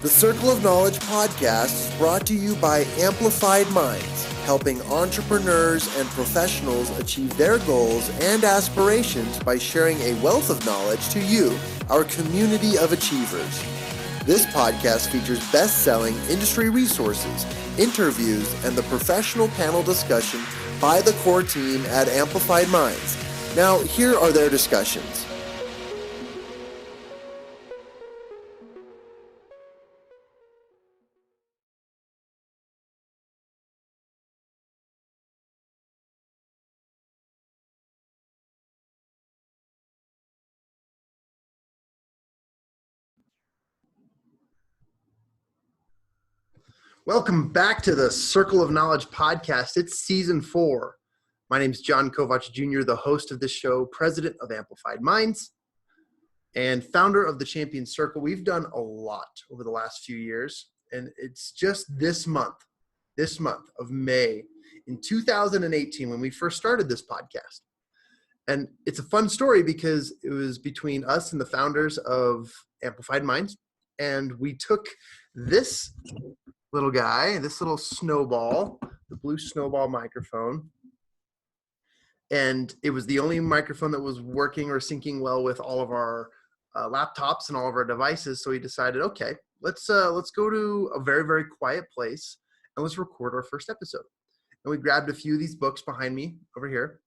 The Circle of Knowledge podcast is brought to you by Amplified Minds, helping entrepreneurs and professionals achieve their goals and aspirations by sharing a wealth of knowledge to you, our community of achievers. This podcast features best-selling industry resources, interviews, and the professional panel discussion by the core team at Amplified Minds. Now, here are their discussions. Welcome back to the Circle of Knowledge podcast. It's season 4. My name is John Kovac Jr., the host of this show, president of Amplified Minds, and founder of the Champion Circle. We've done a lot over the last few years, and it's just this month of May in 2018 when we first started this podcast. And it's a fun story because it was between us and the founders of Amplified Minds, and we took this little guy, this little snowball, the blue snowball microphone. And it was the only microphone that was working or syncing well with all of our laptops and all of our devices. So we decided, okay, let's go to a very, very quiet place and let's record our first episode. And we grabbed a few of these books behind me over here,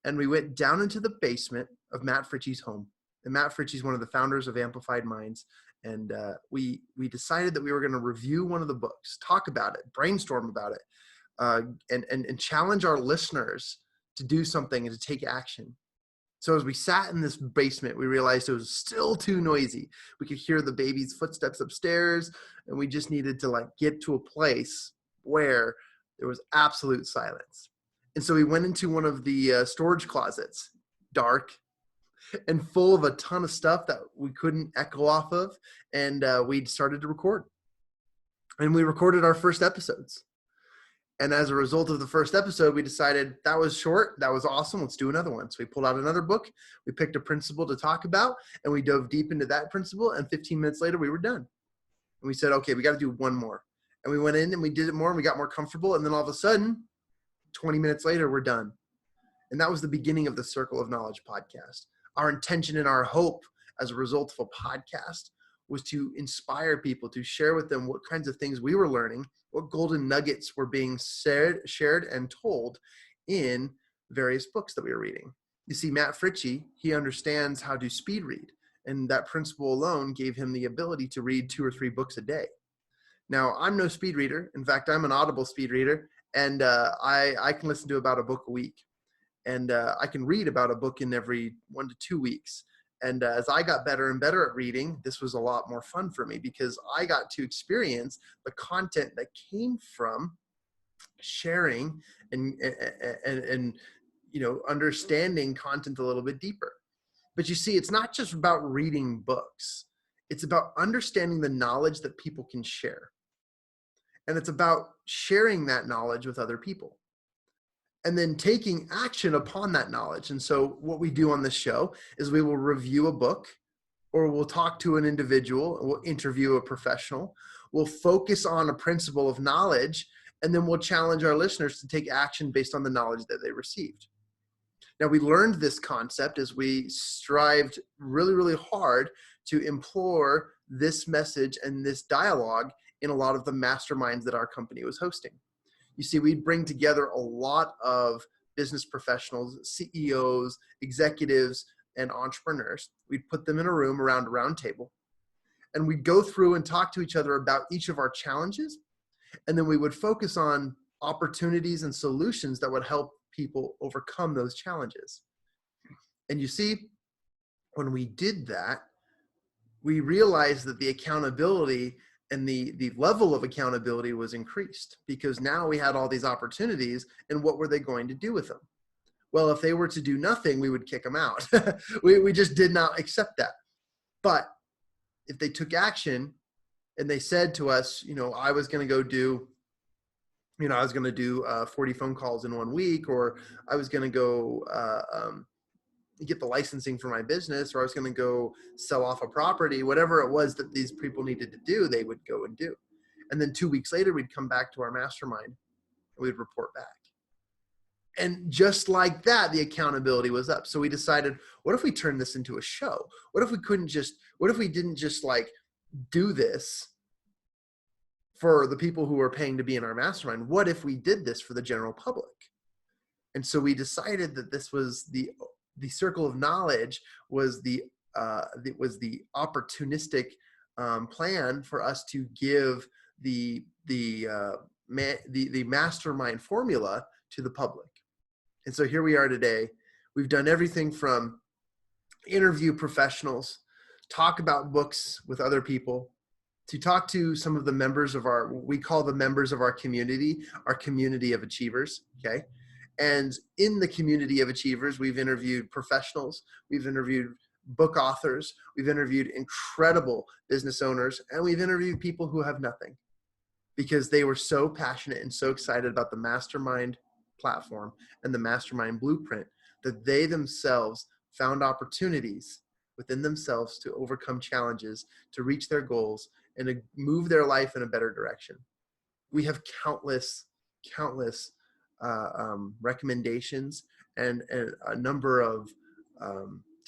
and we went down into the basement of Matt Fritchie's home. And Matt Fritchie is one of the founders of Amplified Minds. And we decided that we were going to review one of the books, talk about it, brainstorm about it, and challenge our listeners to do something and to take action. So as we sat in this basement, we realized it was still too noisy. We could hear the baby's footsteps upstairs, and we just needed to get to a place where there was absolute silence. And so we went into one of the storage closets, dark, and full of a ton of stuff that we couldn't echo off of. And we started to record. And we recorded our first episodes. And as a result of the first episode, we decided that was short. That was awesome. Let's do another one. So we pulled out another book. We picked a principle to talk about, and we dove deep into that principle. And 15 minutes later, we were done. And we said, okay, we got to do one more. And we went in and we did it more, and we got more comfortable. And then all of a sudden, 20 minutes later, we're done. And that was the beginning of the Circle of Knowledge podcast. Our intention and our hope as a result of a podcast was to inspire people, to share with them what kinds of things we were learning, what golden nuggets were being shared and told in various books that we were reading. You see, Matt Fritchie, he understands how to speed read, and that principle alone gave him the ability to read 2 or 3 books a day. Now, I'm no speed reader. In fact, I'm an Audible speed reader, and I can listen to about a book a week. And I can read about a book in every 1 to 2 weeks. And as I got better and better at reading, this was a lot more fun for me because I got to experience the content that came from sharing and understanding content a little bit deeper. But you see, it's not just about reading books. It's about understanding the knowledge that people can share. And it's about sharing that knowledge with other people, and then taking action upon that knowledge. And so what we do on this show is we will review a book, or we'll talk to an individual, we'll interview a professional, we'll focus on a principle of knowledge, and then we'll challenge our listeners to take action based on the knowledge that they received. Now, we learned this concept as we strived really, really hard to implore this message and this dialogue in a lot of the masterminds that our company was hosting. You see, we'd bring together a lot of business professionals, CEOs, executives, and entrepreneurs. We'd put them in a room around a round table, and we'd go through and talk to each other about each of our challenges. And then we would focus on opportunities and solutions that would help people overcome those challenges. And you see, when we did that, we realized that the accountability and the level of accountability was increased, because now we had all these opportunities, and what were they going to do with them? Well, if they were to do nothing, we would kick them out. we just did not accept that. But if they took action and they said to us, I was going to go do, I was going to do 40 phone calls in 1 week, or I was going to go get the licensing for my business, or I was going to go sell off a property, whatever it was that these people needed to do, they would go and do. And then 2 weeks later, we'd come back to our mastermind and we'd report back. And just like that, the accountability was up. So we decided, what if we turn this into a show? What if we didn't just like do this for the people who are paying to be in our mastermind? What if we did this for the general public? And so we decided that this was the circle of knowledge was the opportunistic plan for us to give the mastermind formula to the public. And so here we are today. We've done everything from interview professionals, talk about books with other people, to talk to some of the members of we call the members of our community of achievers, okay? And in the community of achievers, we've interviewed professionals, we've interviewed book authors, we've interviewed incredible business owners, and we've interviewed people who have nothing because they were so passionate and so excited about the mastermind platform and the mastermind blueprint that they themselves found opportunities within themselves to overcome challenges, to reach their goals, and to move their life in a better direction. We have countless recommendations and a number of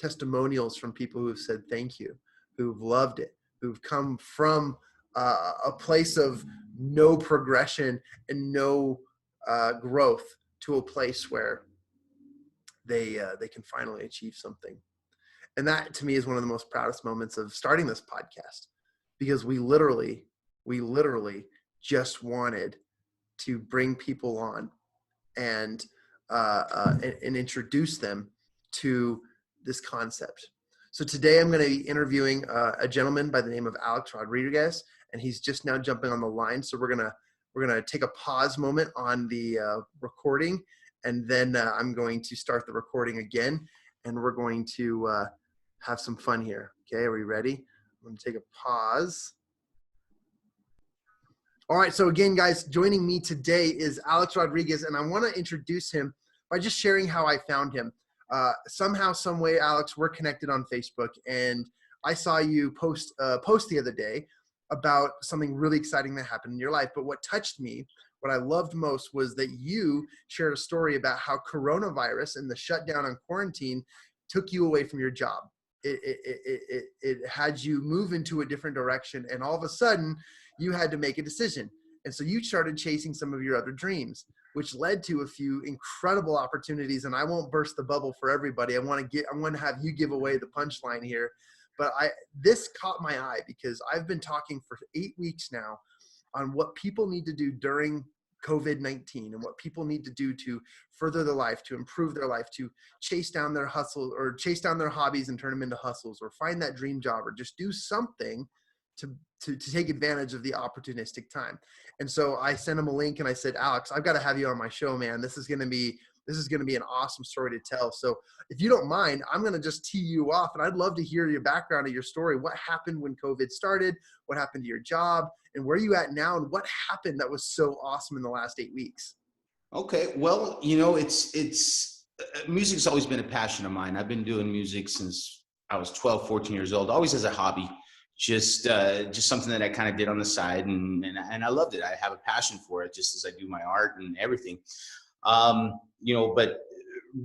testimonials from people who've said thank you, who've loved it, who've come from a place of no progression and no growth to a place where they can finally achieve something. And that to me is one of the most proudest moments of starting this podcast, because we literally just wanted to bring people on and introduce them to this concept. So today I'm going to be interviewing a gentleman by the name of Alex Rodriguez, and he's just now jumping on the line. So we're gonna take a pause moment on the recording, and then I'm going to start the recording again, and we're going to have some fun here. Okay, are we ready? I'm going to take a pause. All right, so again, guys, joining me today is Alex Rodriguez, and I want to introduce him by just sharing how I found him. Somehow, some way, Alex, we're connected on Facebook, and I saw you post the other day about something really exciting that happened in your life. But what touched me, what I loved most, was that you shared a story about how coronavirus and the shutdown and quarantine took you away from your job. It had you move into a different direction, and all of a sudden you had to make a decision. And so you started chasing some of your other dreams, which led to a few incredible opportunities. And I won't burst the bubble for everybody. I want to have you give away the punchline here. But this caught my eye because I've been talking for 8 weeks now on what people need to do during COVID-19 and what people need to do to further their life, to improve their life, to chase down their hustle or chase down their hobbies and turn them into hustles, or find that dream job, or just do something to take advantage of the opportunistic time. And so I sent him a link and I said, Alex, I've got to have you on my show, man. This is going to be an awesome story to tell. So if you don't mind, I'm going to just tee you off, and I'd love to hear your background of your story. What happened when COVID started? What happened to your job? And where are you at now? And what happened that was so awesome in the last 8 weeks? Okay. Well, it's music's always been a passion of mine. I've been doing music since I was 12, 14 years old, always as a hobby, just something that I kind of did on the side. And I loved it. I have a passion for it, just as I do my art and everything. But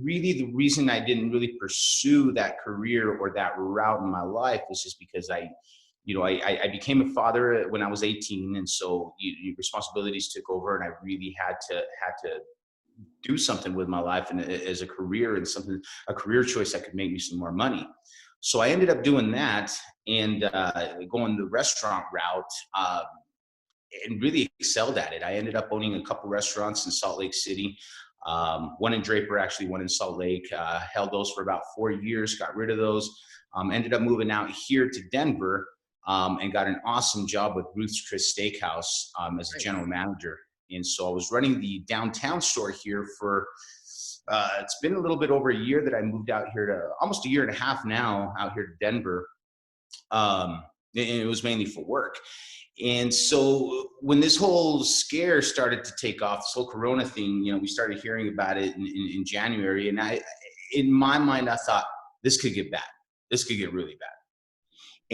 really the reason I didn't really pursue that career or that route in my life was just because I became a father when I was 18. And so responsibilities took over, and I really had to do something with my life and as a career, and a career choice that could make me some more money. So I ended up doing that and going the restaurant route, and really excelled at it. I ended up owning a couple restaurants in Salt Lake City, one in Draper, actually, one in Salt Lake. Held those for about 4 years, got rid of those, ended up moving out here to Denver, and got an awesome job with Ruth's Chris Steakhouse as a general manager. And so I was running the downtown store here for, it's been a little bit over a year that I moved out here to, almost a year and a half now, out here to Denver. And it was mainly for work. And so when this whole scare started to take off, this whole Corona thing, we started hearing about it in January. And in my mind, I thought, this could get bad. This could get really bad.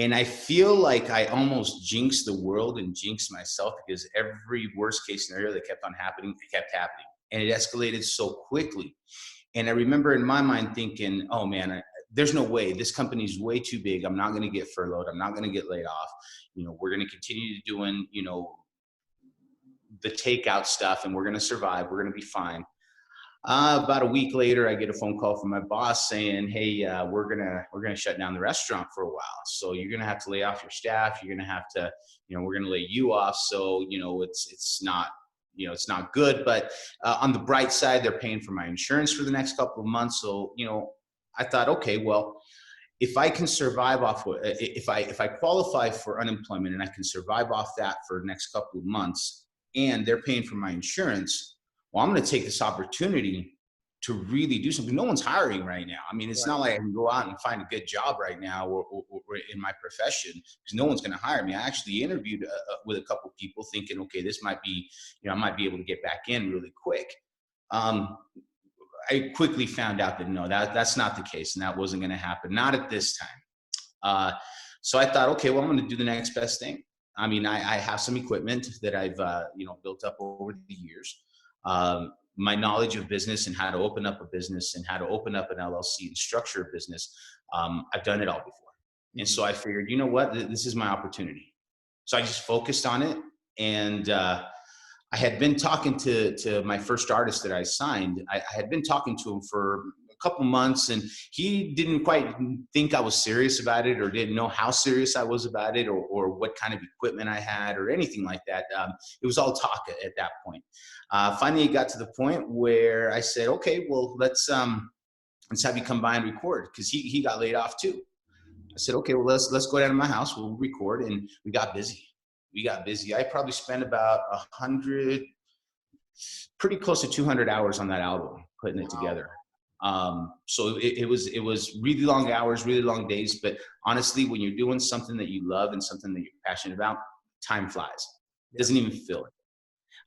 And I feel like I almost jinxed the world and jinxed myself, because every worst case scenario that kept on happening, it kept happening. And it escalated so quickly. And I remember in my mind thinking, oh man, there's no way. This company's way too big. I'm not going to get furloughed. I'm not going to get laid off. We're going to continue doing, the takeout stuff, and we're going to survive. We're going to be fine. About a week later, I get a phone call from my boss saying, "Hey, we're gonna shut down the restaurant for a while. So you're gonna have to lay off your staff. You're gonna have to, we're gonna lay you off. So it's not good. But on the bright side, they're paying for my insurance for the next couple of months. So I thought, okay, well, if I can survive off, if I qualify for unemployment and I can survive off that for the next couple of months, and they're paying for my insurance." Well, I'm going to take this opportunity to really do something. No one's hiring right now. I mean, it's not like I can go out and find a good job right now or in my profession, because no one's going to hire me. I actually interviewed with a couple of people thinking, okay, this might be, I might be able to get back in really quick. I quickly found out that no, that's not the case, and that wasn't going to happen. Not at this time. So I thought, okay, well, I'm going to do the next best thing. I mean, I have some equipment that I've, built up over the years. My knowledge of business and how to open up a business and how to open up an LLC and structure a business. I've done it all before. And so I figured, you know what, this is my opportunity. So I just focused on it. And I had been talking to my first artist that I signed. I had been talking to him for a couple months, and he didn't quite think I was serious about it, or didn't know how serious I was about it, or what kind of equipment I had or anything like that. It was all talk at that point. Finally, it got to the point where I said, okay, well, let's have you come by and record, because he got laid off too. I said, okay, well, let's go down to my house. We'll record. And we got busy. I probably spent about 100, pretty close to 200 hours on that album, putting it together. So it was really long hours, really long days. But honestly, when you're doing something that you love and something that you're passionate about, time flies. It doesn't even feel it.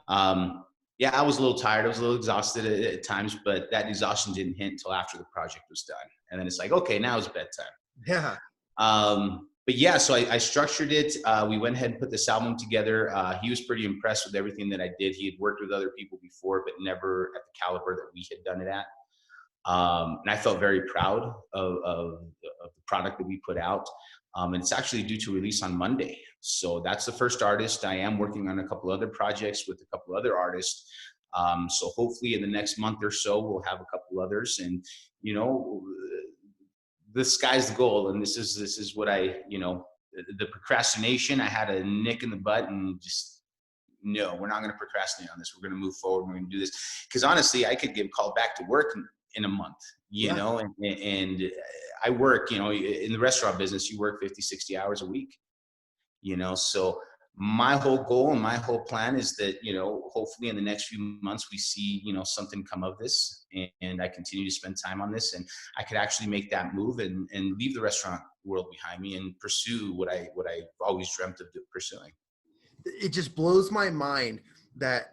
I was a little tired. I was a little exhausted at times, but that exhaustion didn't hit until after the project was done. And then it's like, okay, now it's bedtime. Yeah. But yeah, so I structured it. We went ahead and put this album together. He was pretty impressed with everything that I did. He had worked with other people before, but never at the caliber that we had done it at. And I felt very proud of the product that we put out. And it's actually due to release on Monday. So that's the first artist. I am working on a couple other projects with a couple other artists. So hopefully in the next month or so, we'll have a couple others. And, the sky's the goal. And this is what the procrastination, I had a nick in the butt, and just, no, we're not going to procrastinate on this. We're going to move forward. We're going to do this. Because honestly, I could get called back to work in a month, and I work, in the restaurant business, you work 50, 60 hours a week, so my whole goal and my whole plan is that, hopefully in the next few months, we see, something come of this, and I continue to spend time on this, and I could actually make that move and leave the restaurant world behind me and pursue what I've always dreamt of pursuing. It just blows my mind that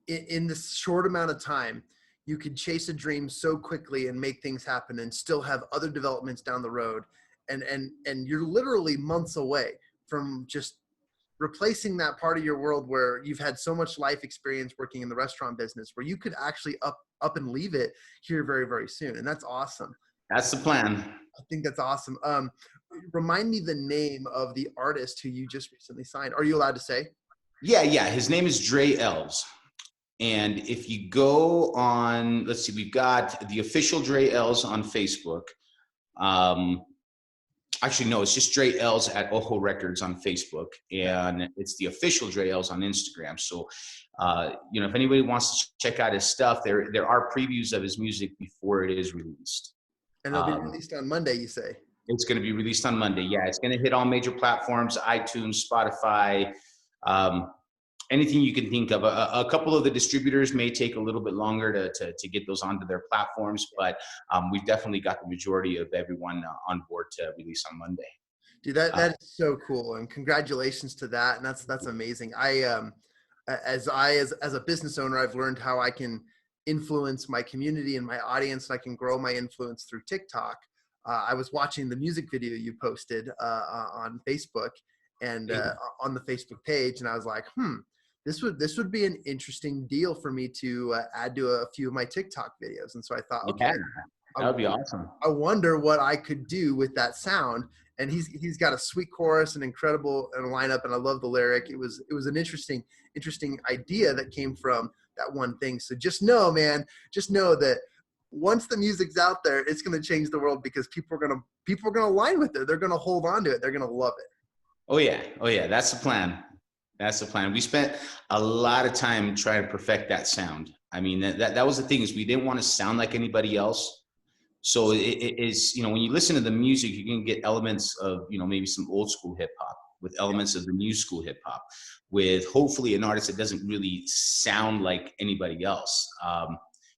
in this short amount of time, you could chase a dream so quickly and make things happen and still have other developments down the road. And you're literally months away from just replacing that part of your world where you've had so much life experience working in the restaurant business, where you could actually up and leave it here very, very soon. And that's awesome. That's the plan. I think that's awesome. Remind me the name of the artist who you just recently signed. Are you allowed to say? Yeah. His name is Dre Els. And if you go on, let's see, we've got the official Dre Els on Facebook. Actually, no, it's just Dre Els at OJO Records on Facebook. And it's the official Dre Els on Instagram. So, if anybody wants to check out his stuff, there are previews of his music before it is released. And it'll be released on Monday, you say? It's going to be released on Monday. Yeah, it's going to hit all major platforms, iTunes, Spotify, anything you can think of. A couple of the distributors may take a little bit longer to get those onto their platforms, but we've definitely got the majority of everyone on board to release on Monday. Dude, that is so cool, and congratulations to that. And that's amazing. As a business owner, I've learned how I can influence my community and my audience, and I can grow my influence through TikTok. I was watching the music video you posted on Facebook and on the Facebook page, and I was like, this would be an interesting deal for me to add to a few of my TikTok videos. And so I thought, okay, Yeah, that would be awesome. I wonder what I could do with that sound. And he's got a sweet chorus, an incredible lineup, and I love the lyric. It was an interesting idea that came from that one thing. So just know, man, that once the music's out there, it's going to change the world, because people are going to align with it. They're going to hold on to it. They're going to love it. Oh yeah. That's the plan. We spent a lot of time trying to perfect that sound. I mean, that was the thing, is we didn't want to sound like anybody else. So it is, when you listen to the music, you can get elements of, maybe some old school hip hop with elements of the new school hip hop, with hopefully an artist that doesn't really sound like anybody else.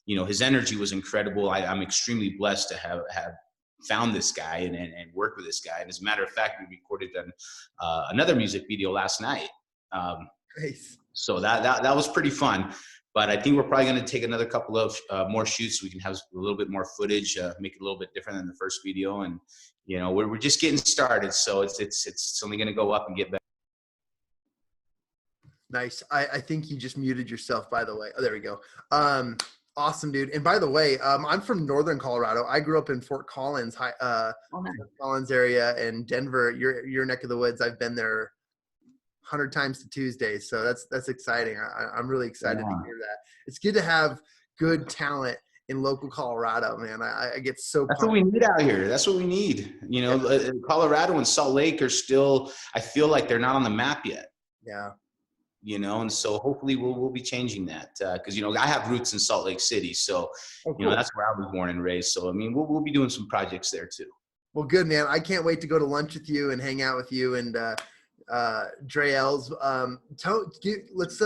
His energy was incredible. I'm extremely blessed to have found this guy and worked with this guy. And as a matter of fact, we recorded another music video last night. Nice. So that was pretty fun. But I think we're probably going to take another couple of more shoots so we can have a little bit more footage, make it a little bit different than the first video. And, we're just getting started. So it's only going to go up and get better. Nice. I think you just muted yourself, by the way. Oh, there we go. Awesome, dude. And by the way, I'm from Northern Colorado. I grew up in Fort Collins, Collins area, and Denver, your neck of the woods. I've been there 100 times to Tuesdays. So that's exciting. I'm really excited to hear that. It's good to have good talent in local Colorado, man. I get so That's what we need out here. That's what we need. Colorado and Salt Lake are still, I feel like they're not on the map yet. Yeah. And so hopefully we'll be changing that. Cause I have roots in Salt Lake City. So, cool. That's where I was born and raised. So, I mean, we'll be doing some projects there too. Well, good, man. I can't wait to go to lunch with you and hang out with you and, Drel's. Let's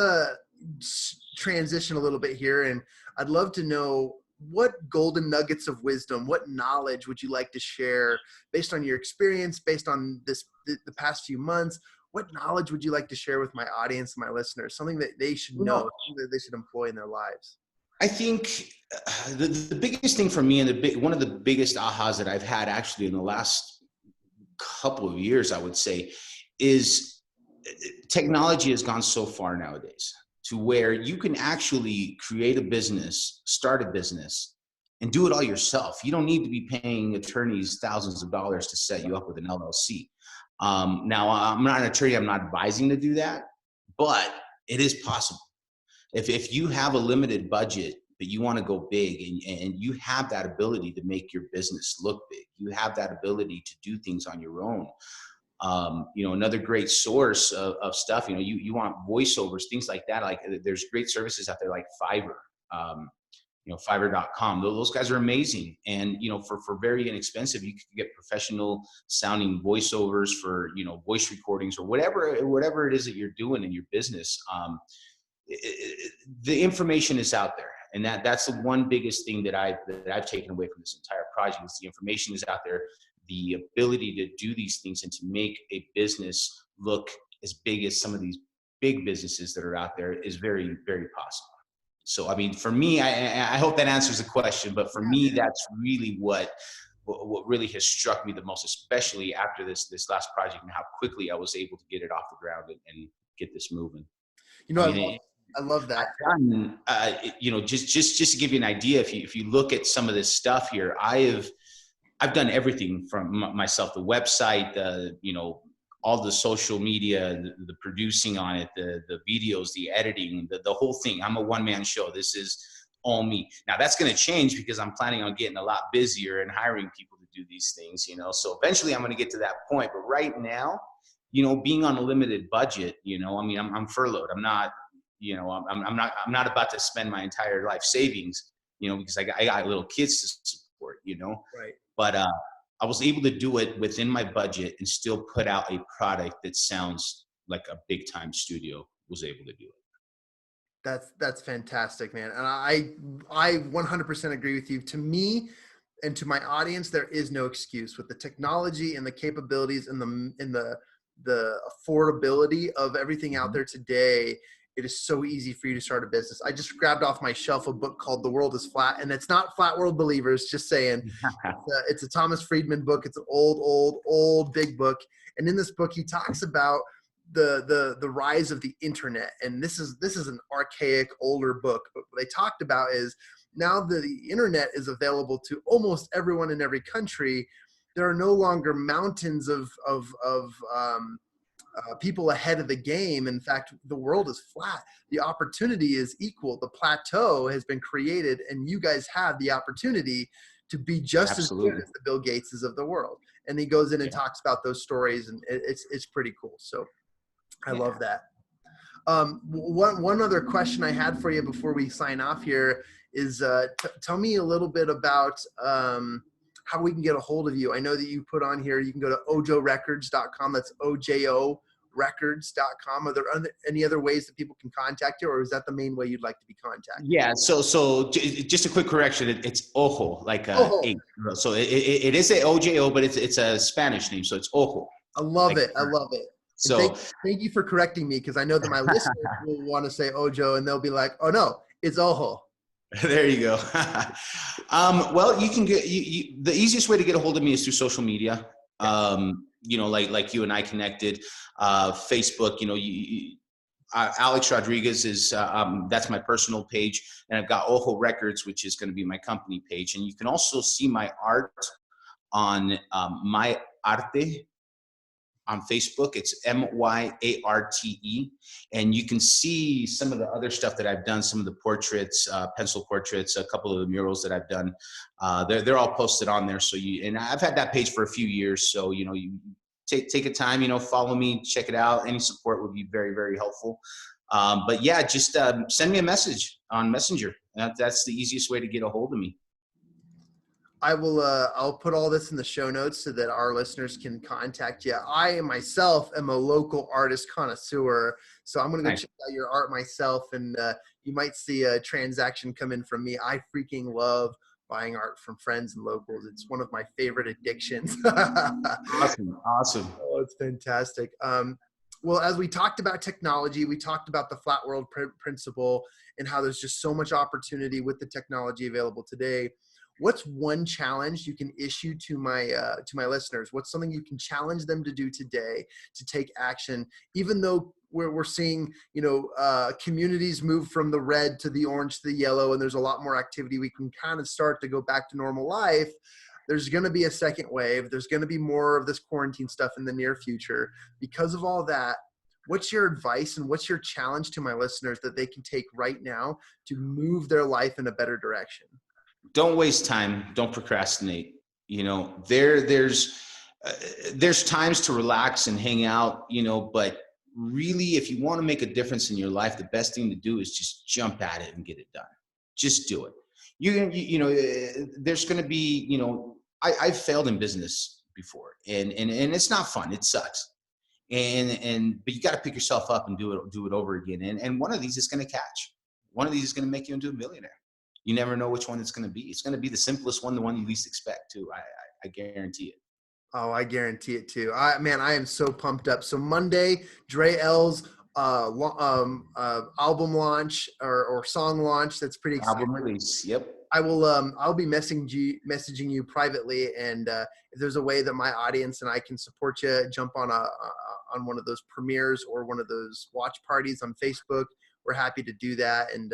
transition a little bit here, and I'd love to know, what golden nuggets of wisdom, what knowledge would you like to share based on your experience, based on the past few months? What knowledge would you like to share with my audience and my listeners? Something that they should know, something that they should employ in their lives. I think the biggest thing for me, and one of the biggest ahas that I've had actually in the last couple of years, I would say, is technology has gone so far nowadays to where you can actually create a business, start a business, and do it all yourself. You don't need to be paying attorneys thousands of dollars to set you up with an LLC. Now, I'm not an attorney. I'm not advising to do that, but it is possible. If you have a limited budget, but you want to go big, and you have that ability to make your business look big, you have that ability to do things on your own. Another great source of stuff, you want voiceovers, things like that. Like, there's great services out there like Fiverr, Fiverr.com. Those guys are amazing. And, for very inexpensive, you can get professional sounding voiceovers for, voice recordings or whatever it is that you're doing in your business. The information is out there. And that's the one biggest thing that I've taken away from this entire project, is the information is out there. The ability to do these things and to make a business look as big as some of these big businesses that are out there is very, very possible. So, I mean, for me, I hope that answers the question, but for me, that's really what really has struck me the most, especially after this last project, and how quickly I was able to get it off the ground and get this moving. I love that. Just to give you an idea, if you look at some of this stuff here, I've done everything from myself, the website, all the social media, the producing on it, the videos, the editing, the whole thing. I'm a one-man show. This is all me. Now, that's going to change because I'm planning on getting a lot busier and hiring people to do these things, So eventually I'm going to get to that point. But right now, being on a limited budget, I'm furloughed. I'm not, I'm not about to spend my entire life savings, because I got little kids to support, Right. But I was able to do it within my budget and still put out a product that sounds like a big time studio was able to do it. That's fantastic, man. And I 100% agree with you. To me and to my audience, there is no excuse with the technology and the capabilities and the affordability of everything out there today. it is so easy for you to start a business. I just grabbed off my shelf a book called The World is Flat, and it's not Flat World Believers, just saying. It's a Thomas Friedman book. It's an old big book. And in this book, he talks about the rise of the internet. And this is an archaic, older book. But what they talked about is now that the internet is available to almost everyone in every country, there are no longer mountains of people ahead of the game. In fact, the world is flat. The opportunity is equal. The plateau has been created, and you guys have the opportunity to be just as good as the Bill Gateses of the world. And he goes in and talks about those stories, and it's pretty cool. So I love that. One other question I had for you before we sign off here is tell me a little bit about how we can get a hold of you. I know that you put on here, you can go to ojorecords.com. That's OJO records.com. Are there any other ways that people can contact you, or is that the main way you'd like to be contacted? Yeah. So just a quick correction. It's Ojo, like eight. So it is a OJO, but it's a Spanish name. So it's Ojo. I love it. I love it. So thank you for correcting me, because I know that my listeners will want to say Ojo and they'll be like, oh no, it's Ojo. There you go. Well, you can get the easiest way to get a hold of me is through social media. Like you and I connected, Facebook. Alex Rodriguez is that's my personal page, and I've got Ojo Records, which is going to be my company page. And you can also see my art on My Arte on Facebook. It's MYARTE, and you can see some of the other stuff that I've done, some of the portraits, pencil portraits, a couple of the murals that I've done. They're all posted on there. So and I've had that page for a few years. So, you take a time, follow me, check it out. Any support would be very, very helpful. But yeah, just send me a message on Messenger. That's the easiest way to get a hold of me. I will. I'll put all this in the show notes so that our listeners can contact you. I myself am a local artist connoisseur, so I'm going to go check out your art myself, and you might see a transaction come in from me. I freaking love buying art from friends and locals. It's one of my favorite addictions. Awesome. Oh, it's fantastic. Well, as we talked about technology, we talked about the flat world principle and how there's just so much opportunity with the technology available today. What's one challenge you can issue to my listeners? What's something you can challenge them to do today to take action, even though we're seeing, communities move from the red to the orange to the yellow, and there's a lot more activity. We can kind of start to go back to normal life. There's going to be a second wave. There's going to be more of this quarantine stuff in the near future. Because of all that, what's your advice and what's your challenge to my listeners that they can take right now to move their life in a better direction? Don't waste time. Don't procrastinate. There's times to relax and hang out, but really, if you want to make a difference in your life, the best thing to do is just jump at it and get it done. Just do it. There's going to be, I've failed in business before, and it's not fun. It sucks. But you got to pick yourself up and do it over again. And one of these is going to catch. One of these is going to make you into a millionaire. You never know which one it's going to be. It's going to be the simplest one, the one you least expect too. I guarantee it. Oh, I guarantee it too. I am so pumped up. So Monday, Dre L's album launch or song launch. That's pretty exciting. Album release. Yep. I will. I'll be messaging you privately, and if there's a way that my audience and I can support you, jump on one of those premieres or one of those watch parties on Facebook. We're happy to do that, and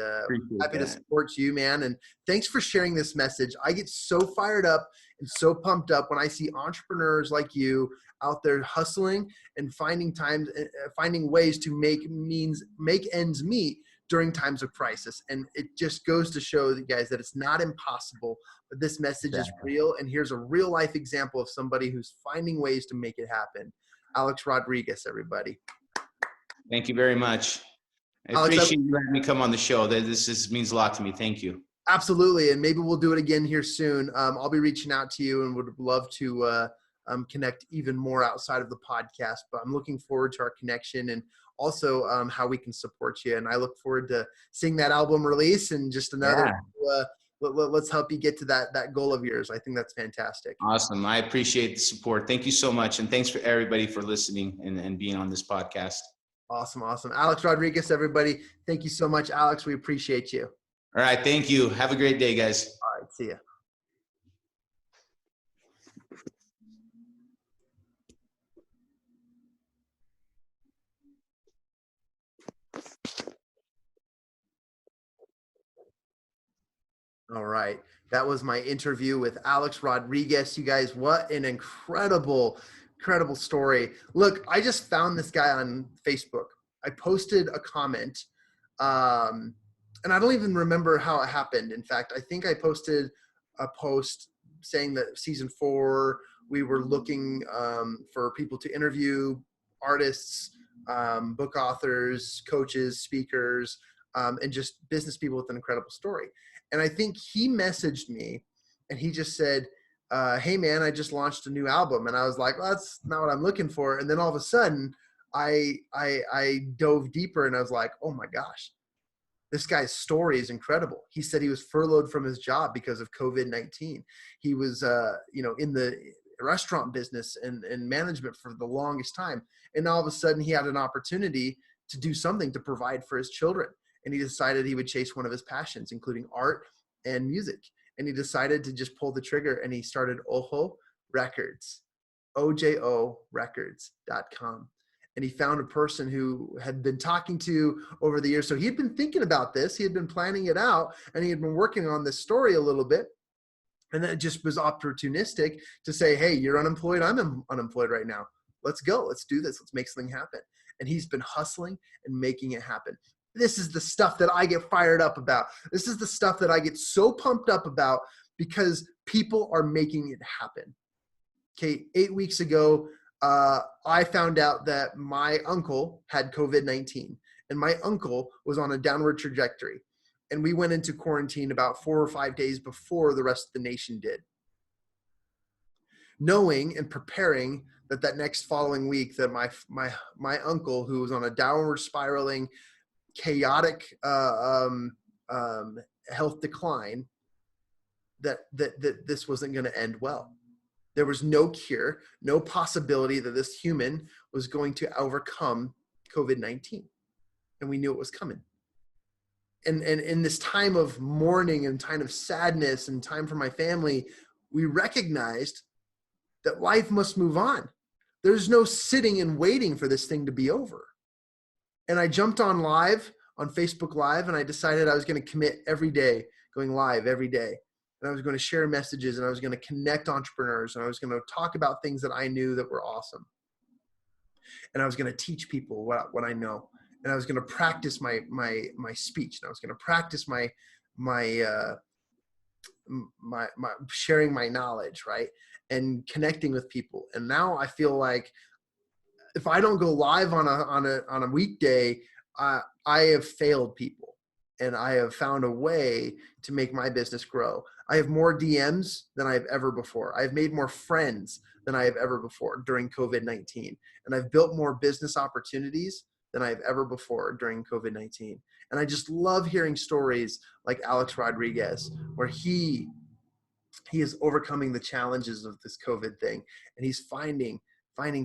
happy to support you, man. And thanks for sharing this message. I get so fired up and so pumped up when I see entrepreneurs like you out there hustling and finding ways to make ends meet during times of crisis. And it just goes to show you guys that it's not impossible, but this message is real. And here's a real life example of somebody who's finding ways to make it happen. Alex Rodriguez, everybody. Thank you very much. I appreciate you letting me come on the show. This means a lot to me. Thank you. Absolutely. And maybe we'll do it again here soon. I'll be reaching out to you and would love to connect even more outside of the podcast, but I'm looking forward to our connection and also how we can support you. And I look forward to seeing that album release and just another, let's help you get to that goal of yours. I think that's fantastic. Awesome. I appreciate the support. Thank you so much. And thanks for everybody for listening and being on this podcast. Awesome. Alex Rodriguez, everybody. Thank you so much, Alex. We appreciate you. All right. Thank you. Have a great day, guys. All right. See ya. All right. That was my interview with Alex Rodriguez. You guys, what an incredible story. Look, I just found this guy on Facebook. I posted a comment, and I don't even remember how it happened. In fact, I think I posted a post saying that season 4, we were looking for people to interview artists, book authors, coaches, speakers, and just business people with an incredible story. And I think he messaged me and he just said, hey man, I just launched a new album. And I was like, well, that's not what I'm looking for. And then all of a sudden I dove deeper and I was like, oh my gosh, this guy's story is incredible. He said he was furloughed from his job because of COVID-19. He was, in the restaurant business and management for the longest time. And all of a sudden he had an opportunity to do something to provide for his children. And he decided he would chase one of his passions, including art and music. And he decided to just pull the trigger and he started OJO Records, OJO Records.com. And he found a person who had been talking to over the years. So he had been thinking about this. He had been planning it out and he had been working on this story a little bit. And then it just was opportunistic to say, hey, you're unemployed. I'm unemployed right now. Let's go. Let's do this. Let's make something happen. And he's been hustling and making it happen. This is the stuff that I get fired up about. This is the stuff that I get so pumped up about because people are making it happen. Okay, 8 weeks ago, I found out that my uncle had COVID-19 and my uncle was on a downward trajectory. And we went into quarantine about 4 or 5 days before the rest of the nation did. Knowing and preparing that next following week that my uncle, who was on a downward spiraling, chaotic health decline, that this wasn't going to end well. There was no cure, no possibility that this human was going to overcome COVID-19. And we knew it was coming. And in this time of mourning and time of sadness and time for my family, we recognized that life must move on. There's no sitting and waiting for this thing to be over. And I jumped on Facebook Live, and I decided I was going to commit every day, going live every day. And I was going to share messages, and I was going to connect entrepreneurs, and I was going to talk about things that I knew that were awesome. And I was going to teach people what I know. And I was going to practice my speech, and I was going to practice my sharing my knowledge, right? And connecting with people. And now I feel like if I don't go live on a weekday, I have failed people, and I have found a way to make my business grow. I have more DMs than I've ever before. I've made more friends than I have ever before during COVID-19. And I've built more business opportunities than I've ever before during COVID-19. And I just love hearing stories like Alex Rodriguez, where he is overcoming the challenges of this COVID thing, and he's finding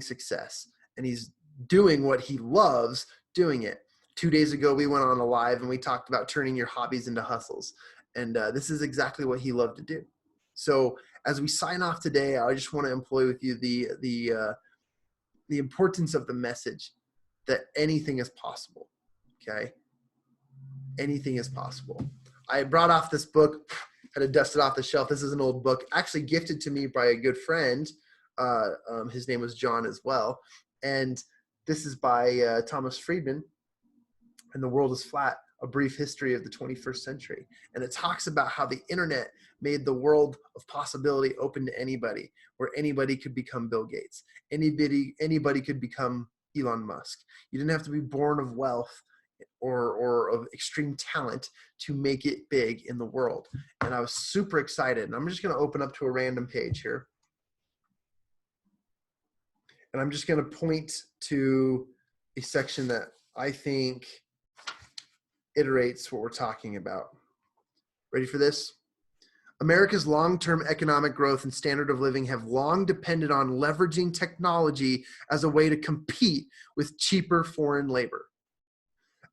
success, and he's doing what he loves doing it. 2 days ago, we went on a live and we talked about turning your hobbies into hustles. And this is exactly what he loved to do. So as we sign off today, I just want to employ with you the importance of the message that anything is possible. Okay. Anything is possible. I brought off this book, had to dust it off the shelf. This is an old book, actually gifted to me by a good friend. His name was John as well. And this is by Thomas Friedman, and The World is Flat, A Brief History of the 21st Century. And it talks about how the internet made the world of possibility open to anybody, where anybody could become Bill Gates. Anybody could become Elon Musk. You didn't have to be born of wealth or of extreme talent to make it big in the world. And I was super excited. And I'm just going to open up to a random page here. And I'm just going to point to a section that I think iterates what we're talking about. Ready for this? America's long-term economic growth and standard of living have long depended on leveraging technology as a way to compete with cheaper foreign labor.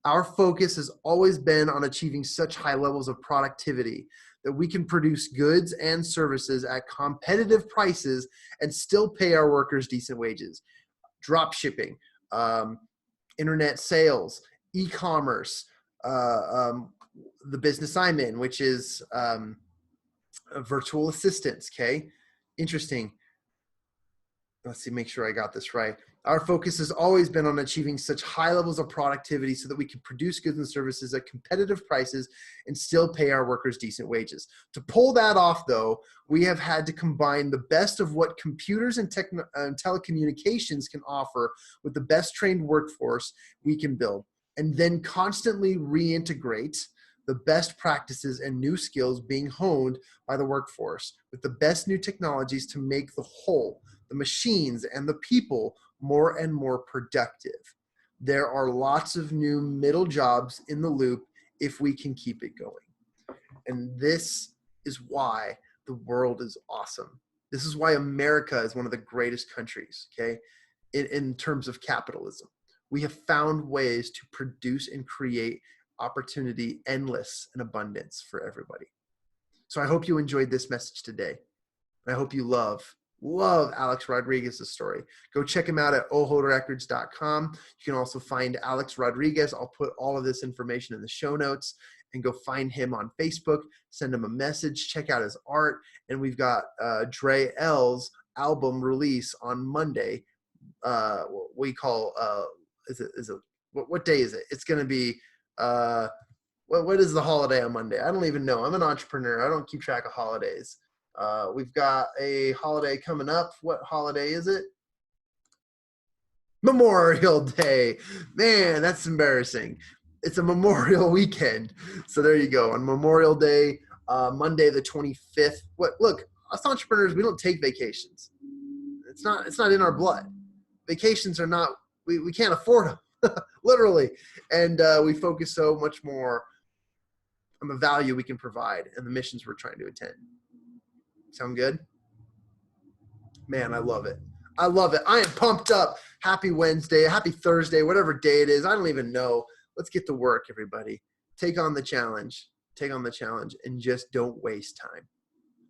Our focus has always been on achieving such high levels of productivity that we can produce goods and services at competitive prices and still pay our workers decent wages. Drop shipping, internet sales, e-commerce, the business I'm in, which is virtual assistants. Okay, interesting. Let's see, make sure I got this right. Our focus has always been on achieving such high levels of productivity so that we can produce goods and services at competitive prices and still pay our workers decent wages. To pull that off, though, we have had to combine the best of what computers and telecommunications can offer with the best trained workforce we can build, and then constantly reintegrate the best practices and new skills being honed by the workforce with the best new technologies to make the whole, the machines and the people, more and more productive. There are lots of new middle jobs in the loop if we can keep it going. And this is why the world is awesome. This is why America is one of the greatest countries, okay, in terms of capitalism. We have found ways to produce and create opportunity, endless and abundance for everybody. So I hope you enjoyed this message today. I hope you love Alex Rodriguez's story. Go check him out at ojorecords.com. You can also find Alex Rodriguez. I'll put all of this information in the show notes, and go find him on Facebook, send him a message, check out his art. And we've got Dre L's album release on Monday. What day is it? It's going to be, what is the holiday on Monday? I don't even know. I'm an entrepreneur. I don't keep track of holidays. We've got a holiday coming up. What holiday is it? Memorial Day. Man, that's embarrassing. It's a Memorial weekend. So there you go. On Memorial Day, Monday the 25th. Look, us entrepreneurs, we don't take vacations. It's not in our blood. Vacations are not, we can't afford them, literally. And we focus so much more on the value we can provide and the missions we're trying to attend. Sound good? Man, I love it. I love it. I am pumped up. Happy Wednesday, happy Thursday, whatever day it is. I don't even know. Let's get to work, everybody. Take on the challenge. And just don't waste time.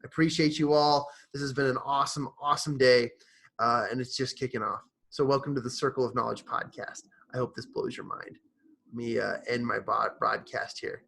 I appreciate you all. This has been an awesome, awesome day, and it's just kicking off. So welcome to the Circle of Knowledge podcast. I hope this blows your mind. Let me end my broadcast here.